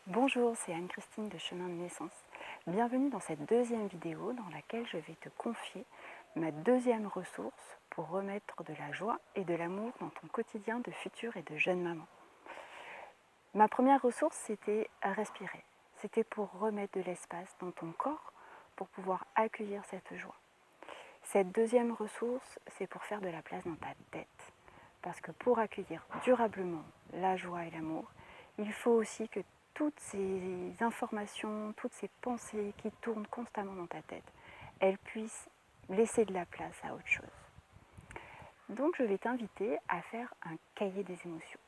Bonjour, c'est Anne-Christine de Chemin de Naissance. Bienvenue dans cette deuxième vidéo dans laquelle je vais te confier ma deuxième ressource pour remettre de la joie et de l'amour dans ton quotidien de future et de jeune maman. Ma première ressource, c'était à respirer. C'était pour remettre de l'espace dans ton corps pour pouvoir accueillir cette joie. Cette deuxième ressource, c'est pour faire de la place dans ta tête. Parce que pour accueillir durablement la joie et l'amour, il faut aussi que toutes ces informations, toutes ces pensées qui tournent constamment dans ta tête, elles puissent laisser de la place à autre chose. Donc je vais t'inviter à faire un cahier des émotions.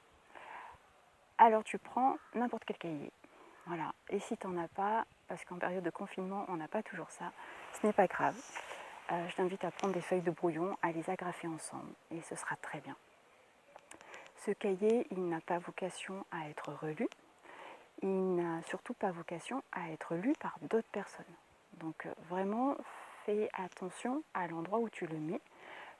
Alors tu prends n'importe quel cahier, voilà. Et si tu n'en as pas, parce qu'en période de confinement, on n'a pas toujours ça, ce n'est pas grave. Je t'invite à prendre des feuilles de brouillon, à les agrafer ensemble, et ce sera très bien. Ce cahier, il n'a pas vocation à être relu, il n'a surtout pas vocation à être lu par d'autres personnes. Donc vraiment, fais attention à l'endroit où tu le mets,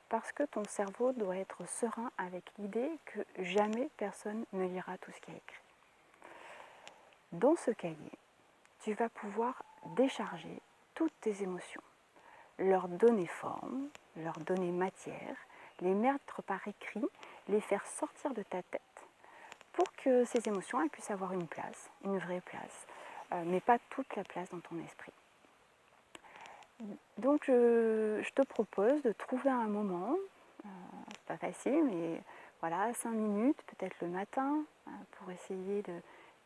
parce que ton cerveau doit être serein avec l'idée que jamais personne ne lira tout ce qui est écrit. Dans ce cahier, tu vas pouvoir décharger toutes tes émotions, leur donner forme, leur donner matière, les mettre par écrit, les faire sortir de ta tête pour que ces émotions elles puissent avoir une place, une vraie place, mais pas toute la place dans ton esprit. Donc je te propose de trouver un moment, c'est pas facile, mais voilà, 5 minutes, peut-être le matin, pour essayer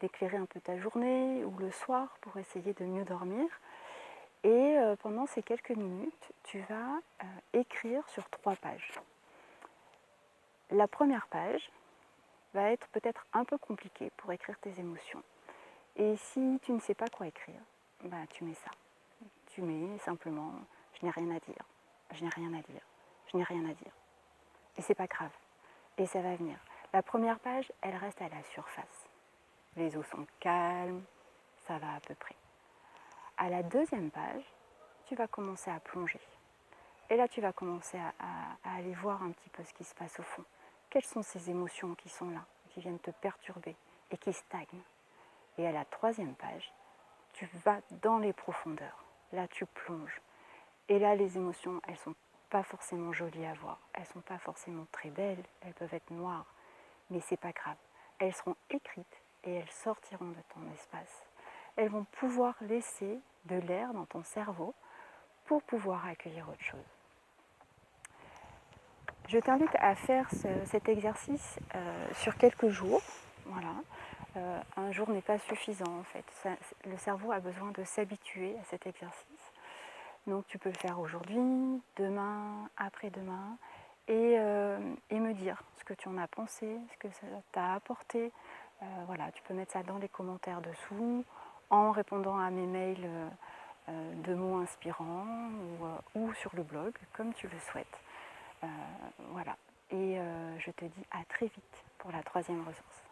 d'éclairer un peu ta journée, ou le soir pour essayer de mieux dormir. Et pendant ces quelques minutes, tu vas écrire sur 3 pages. La première page va être peut-être un peu compliquée pour écrire tes émotions. Et si tu ne sais pas quoi écrire, tu mets ça. Tu mets simplement « je n'ai rien à dire, je n'ai rien à dire, je n'ai rien à dire ». Et c'est pas grave. Et ça va venir. La première page, elle reste à la surface. Les eaux sont calmes, ça va à peu près. À la deuxième page, tu vas commencer à plonger. Et là, tu vas commencer à aller voir un petit peu ce qui se passe au fond. Quelles sont ces émotions qui sont là, qui viennent te perturber et qui stagnent. Et à la troisième page, tu vas dans les profondeurs. Là, tu plonges. Et là, les émotions, elles ne sont pas forcément jolies à voir. Elles ne sont pas forcément très belles. Elles peuvent être noires. Mais ce n'est pas grave. Elles seront écrites et elles sortiront de ton espace. Elles vont pouvoir laisser de l'air dans ton cerveau pour pouvoir accueillir autre chose. Je t'invite à faire cet exercice sur quelques jours. Voilà. Un jour n'est pas suffisant en fait. Le cerveau a besoin de s'habituer à cet exercice. Donc tu peux le faire aujourd'hui, demain, après-demain, et me dire ce que tu en as pensé, ce que ça t'a apporté. Voilà, tu peux mettre ça dans les commentaires dessous, en répondant à mes mails de mots inspirants ou sur le blog, comme tu le souhaites. Voilà. Et je te dis à très vite pour la troisième ressource.